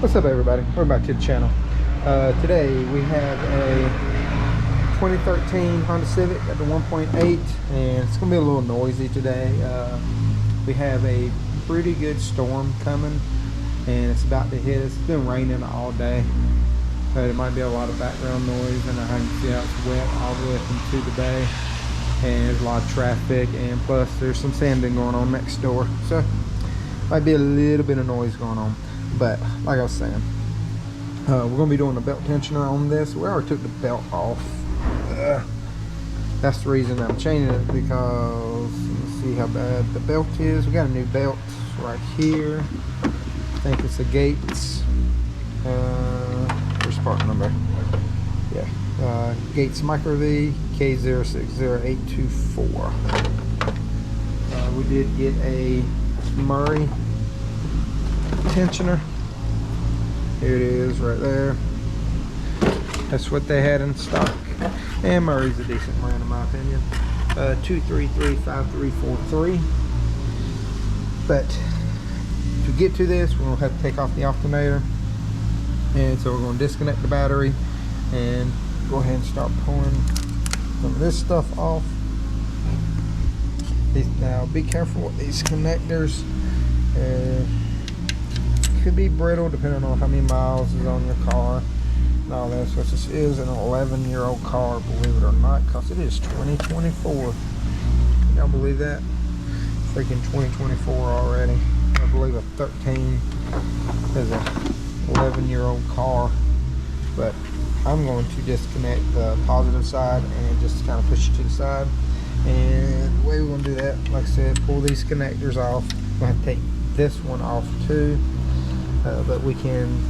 What's up, everybody? Welcome back to the channel. Today we have a 2013 Honda Civic at the 1.8, and it's gonna be a little noisy today. We have a pretty good storm coming and it's about to hit us. It's been raining all day, but it might be a lot of background noise, and I can see how it's wet all the way up into the bay, and there's a lot of traffic, and plus there's some sanding going on next door, so might be a little bit of noise going on. But like I was saying, we're going to be doing a belt tensioner on this. We already took the belt off. That's the reason I'm changing it, because let's see how bad the belt is. We got a new belt right here. I think it's the Gates. Where's part number? Yeah, Gates Micro V K060824. We did get a Murray tensioner. Here it is right there. That's what they had in stock, and Murray's a decent brand in my opinion. 2335343. But to get to this, we're gonna have to take off the alternator, and so we're going to disconnect the battery and go ahead and start pulling some of this stuff off. Now be careful with these connectors. Could be brittle depending on how many miles is on your car and all that. So this is an 11-year-old car, believe it or not, because it is 2024. Y'all believe that? Freaking 2024 already. I believe a 13 is a 11-year-old car. But I'm going to disconnect the positive side and just kind of push it to the side. And the way we're going to do that, like I said, pull these connectors off. I'm going to have to take this one off too. But we can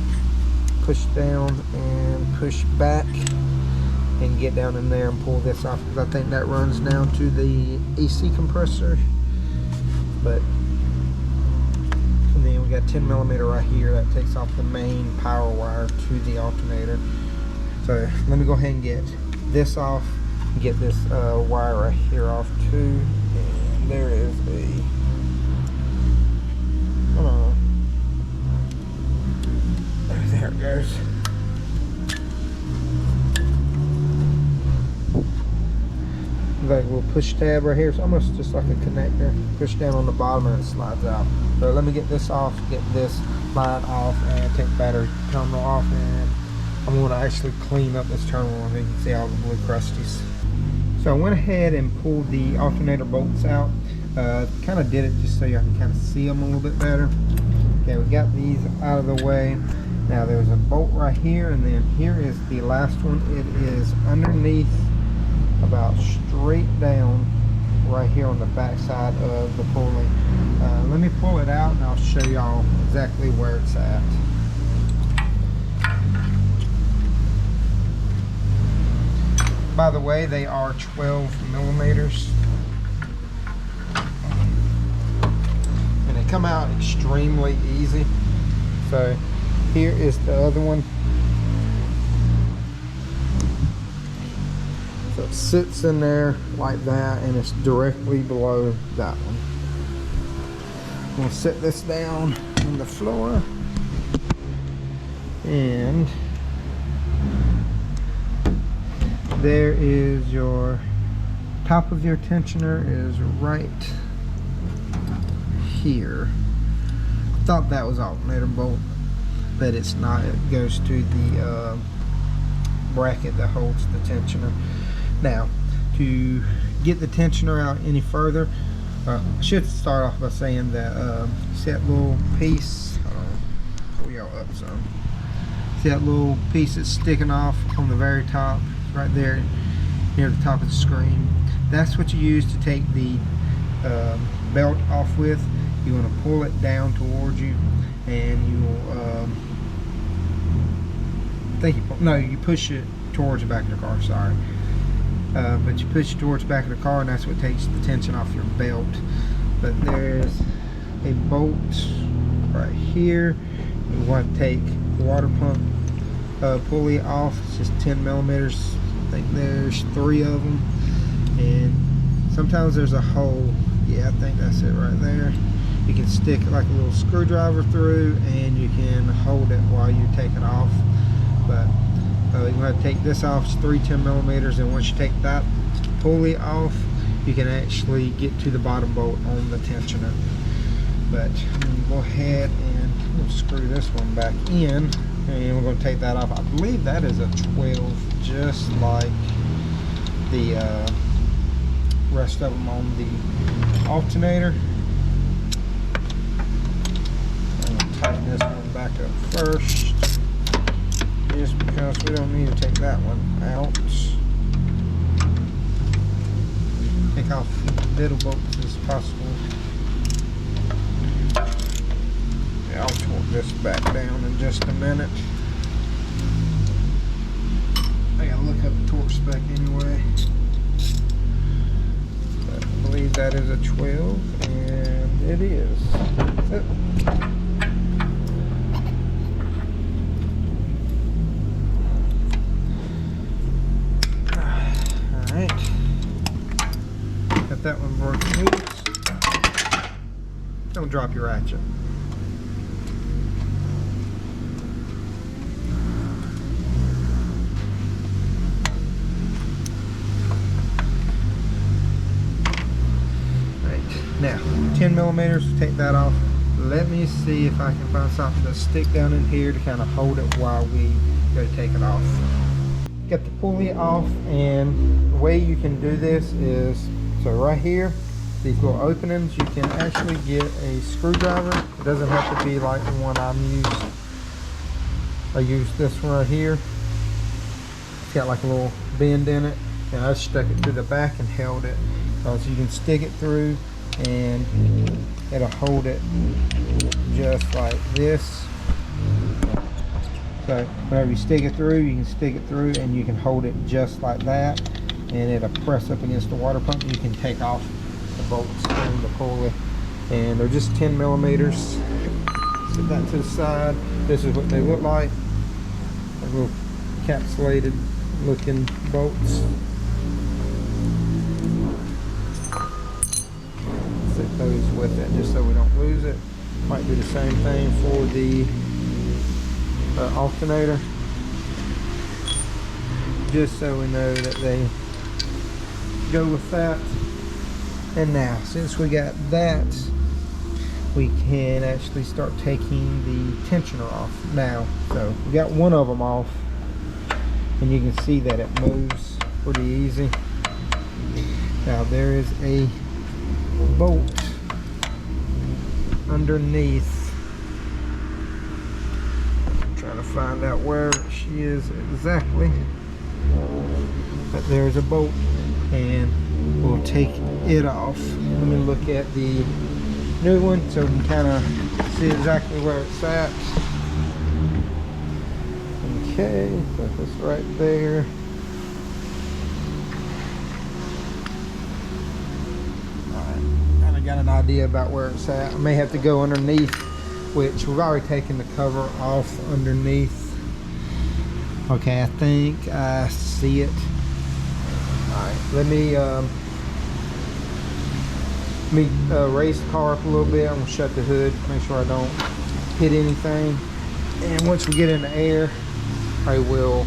push down and push back and get down in there and pull this off, because I think that runs down to the AC compressor. But and then we got 10mm right here that takes off the main power wire to the alternator. So let me go ahead and get this off and get this wire right here off too. And there is a there it goes. Like a little push tab right here. It's almost just like a connector. Push down on the bottom and it slides out. So let me get this off, get this line off, and take the battery terminal off, and I'm going to actually clean up this terminal so you can see all the blue crusties. So I went ahead and pulled the alternator bolts out. Kind of did it just so you can kind of see them a little bit better. Okay, we got these out of the way. Now there's a bolt right here, and then here is the last one. It is underneath, about straight down right here on the back side of the pulley. Let me pull it out and I'll show y'all exactly where it's at. By the way, they are 12mm, and they come out extremely easy. So here is the other one. So it sits in there like that, and it's directly below that one. I'm going to set this down on the floor, and there is your top of your tensioner is right here. I thought that was alternator bolt, but it's not. It goes to the bracket that holds the tensioner. Now, to get the tensioner out any further, I should start off by saying that see that little piece, pull y'all up some. See that little piece that's sticking off on the very top, right there near the top of the screen? That's what you use to take the belt off with. You want to pull it down towards you, and you will you push it towards the back of the car, sorry. But you push it towards the back of the car, and that's what takes the tension off your belt. But there's a bolt right here. You want to take the water pump pulley off. It's just 10mm. I think there's 3 of them, and sometimes there's a hole. Yeah, I think that's it right there. You can stick like a little screwdriver through, and you can hold it while while you take it off. But you're going to have to take this off. It's 3 10mm, and once you take that pulley off, you can actually get to the bottom bolt on the tensioner. But I'm going to go ahead and we'll screw this one back in, and we're going to take that off. I believe that is a 12, just like the rest of them on the alternator. I'm going to tighten this one back up first, just because we don't need to take that one out. Take off the middle bolts as possible. Yeah, I'll torque this back down in just a minute. I gotta look up the torque spec anyway. But I believe that is a 12, and it is. Alright. Got that one working loose. Don't drop your ratchet. Now, 10mm, take that off. Let me see if I can find something to stick down in here to kind of hold it while we go take it off. Get the pulley off, and the way you can do this is, so right here, these little openings, you can actually get a screwdriver. It doesn't have to be like the one I used this one right here. It's got like a little bend in it, and I stuck it to the back and held it. So you can stick it through, and it'll hold it just like this. So whenever you stick it through, you can stick it through, and you can hold it just like that, and it'll press up against the water pump. You can take off the bolts and the pulley, and they're just 10mm. Set that to the side. This is what they look like. They're little encapsulated looking bolts. Set those with it just so we don't lose it. Might do the same thing for the alternator, just so we know that they go with that. And now, since we got that, we can actually start taking the tensioner off now. So we got one of them off, and you can see that it moves pretty easy. Now there is a bolt underneath. I'm trying to find out where she is exactly, but there's a bolt, and we'll take it off. Let me look at the new one so we can kind of see exactly where it's at. Okay, so it's right there. Alright, kind of got an idea about where it's at. I may have to go underneath, which we've already taken the cover off underneath. Okay, I think I see it. Alright, let me raise the car up a little bit. I'm going to shut the hood, make sure I don't hit anything. And once we get in the air, I will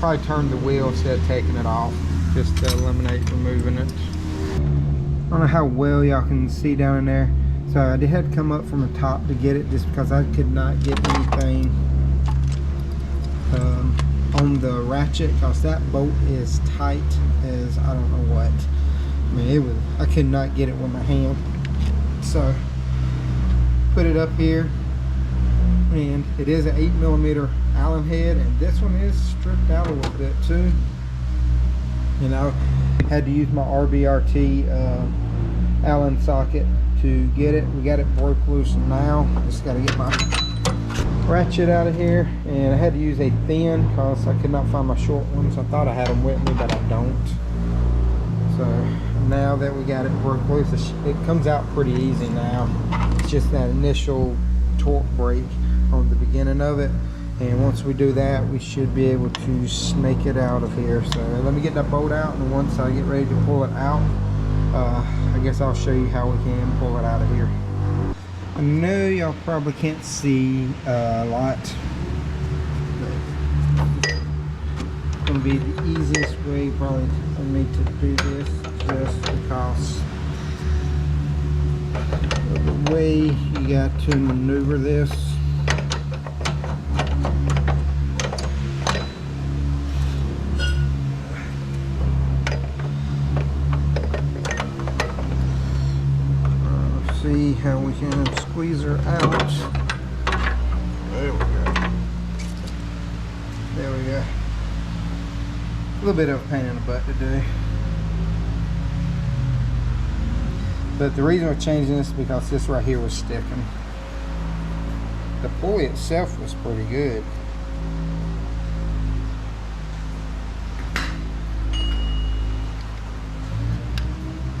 probably turn the wheel instead of taking it off, just to eliminate removing it. I don't know how well y'all can see down in there. So I did have to come up from the top to get it, just because I could not get anything on the ratchet, because that bolt is tight as I don't know what. I mean, I could not get it with my hand. So put it up here, and it is an 8mm Allen head, and this one is stripped out a little bit too. You know, had to use my RBRT Allen socket to get it. We got it broke loose now. Just got to get my ratchet out of here, and I had to use a thin because I could not find my short ones. I thought I had them with me, but I don't. So now that we got it broke loose, it comes out pretty easy now. It's just that initial torque break on the beginning of it, and once we do that, we should be able to snake it out of here. So let me get that bolt out, and once I get ready to pull it out, I guess I'll show you how we can pull it out of here. I know y'all probably can't see a lot to be the easiest way probably for me to do this, just because of the way you got to maneuver this. See how we can squeeze her out. There we go. There we go. A little bit of a pain in the butt to do. But the reason we're changing this is because this right here was sticking. The pulley itself was pretty good.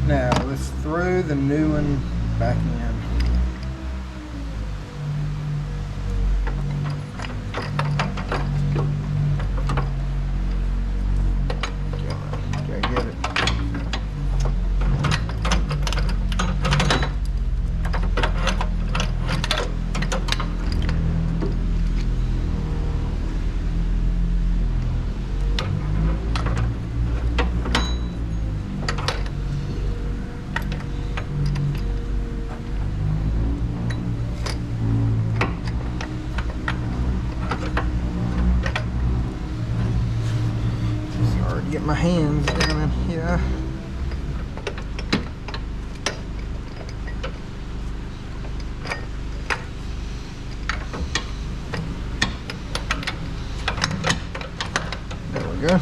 Now let's throw the new one back in. Okay, get it. Get my hands down in here. There we go.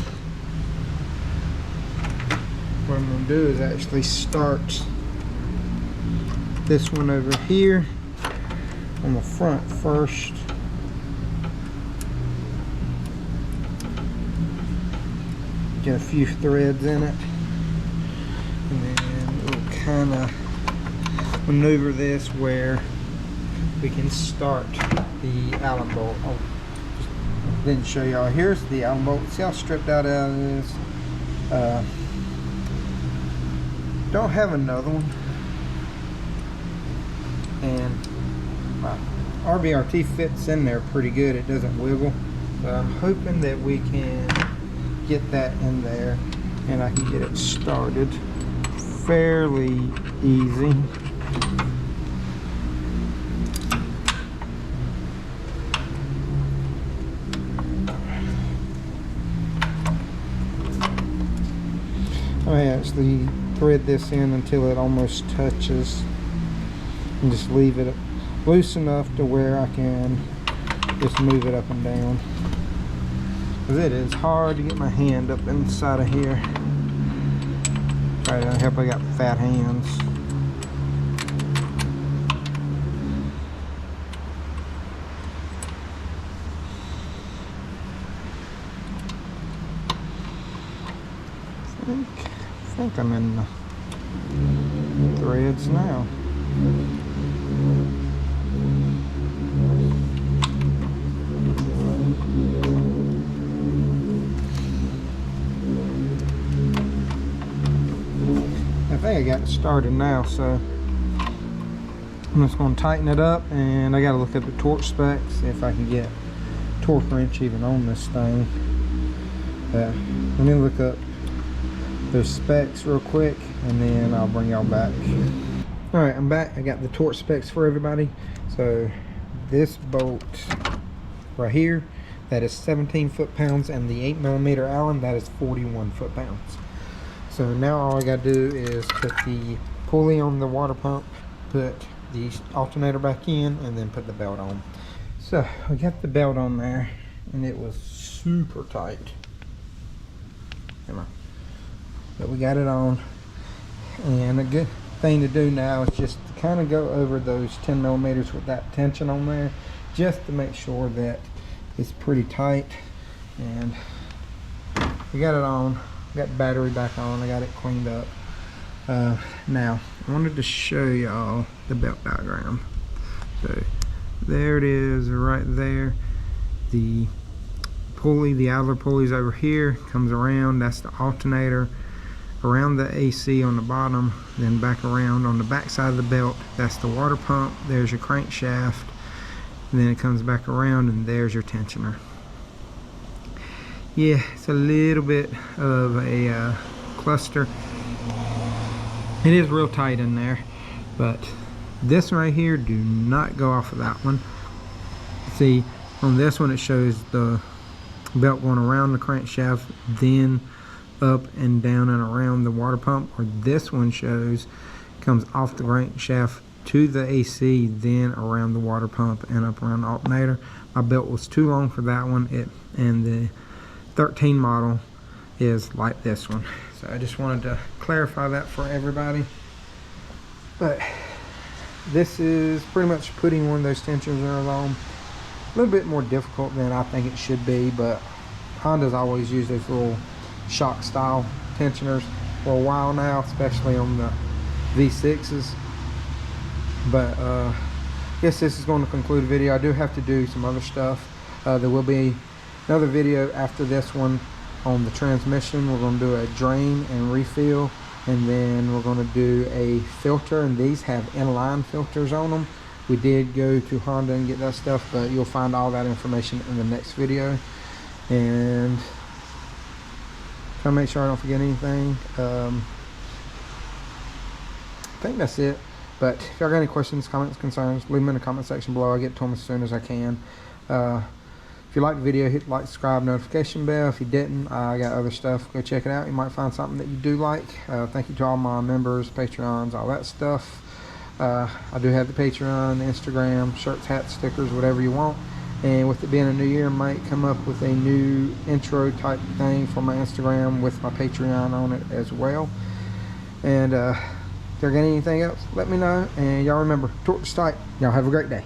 What I'm going to do is actually start this one over here on the front first. Get a few threads in it, and then we'll kind of maneuver this where we can start the Allen bolt. Oh, just didn't show y'all. Here's the Allen bolt. See how stripped out it is. Don't have another one, and my RBRT fits in there pretty good. It doesn't wiggle, but I'm hoping that we can get that in there and I can get it started fairly easy. I actually thread this in until it almost touches and just leave it loose enough to where I can just move it up and down. It is hard to get my hand up inside of here. Try to help, I got fat hands. I think I'm in the threads now. I think I got it started now, so I'm just going to tighten it up, and I got to look at the torque specs, see if I can get torque wrench even on this thing. Let me look up those specs real quick, and then I'll bring y'all back. Alright, I'm back. I got the torque specs for everybody. So this bolt right here, that is 17 foot-pounds, and the 8mm Allen, that is 41 foot-pounds. So now all I gotta do is put the pulley on the water pump, put the alternator back in, and then put the belt on. So I got the belt on there, and it was super tight. Come on. But we got it on, and a good thing to do now is just to kind of go over those 10mm with that tension on there, just to make sure that it's pretty tight. And we got it on. Got the battery back on. I got it cleaned up. Now I wanted to show y'all the belt diagram. So there it is right there. The pulley, the idler pulley's over here, comes around, that's the alternator, around the AC on the bottom, then back around on the back side of the belt, that's the water pump, there's your crankshaft, and then it comes back around, and there's your tensioner. Yeah, it's a little bit of a cluster. It is real tight in there, but this one right here, do not go off of that one. See, on this one it shows the belt going around the crankshaft, then up and down and around the water pump, or this one shows comes off the crankshaft to the AC, then around the water pump and up around the alternator. My belt was too long for that one, and the 13 model is like this one. So I just wanted to clarify that for everybody. But this is pretty much putting one of those tensioners on. A little bit more difficult than I think it should be, but Honda's always used those little shock style tensioners for a while now, especially on the V6s. But I guess this is going to conclude the video. I do have to do some other stuff. There will be another video after this one on the transmission. We're going to do a drain and refill, and then we're going to do a filter, and these have inline filters on them. We did go to Honda and get that stuff, but you'll find all that information in the next video. And try to make sure I don't forget anything. I think that's it. But if y'all got any questions, comments, concerns, leave them in the comment section below. I'll get to them as soon as I can. If you liked the video, hit like, subscribe, notification bell. If you didn't, I got other stuff. Go check it out. You might find something that you do like. Thank you to all my members, Patreons, all that stuff. I do have the Patreon, the Instagram, shirts, hats, stickers, whatever you want. And with it being a new year, I might come up with a new intro type thing for my Instagram with my Patreon on it as well. And if y'all got anything else, let me know. And y'all remember, torque is tight. Y'all have a great day.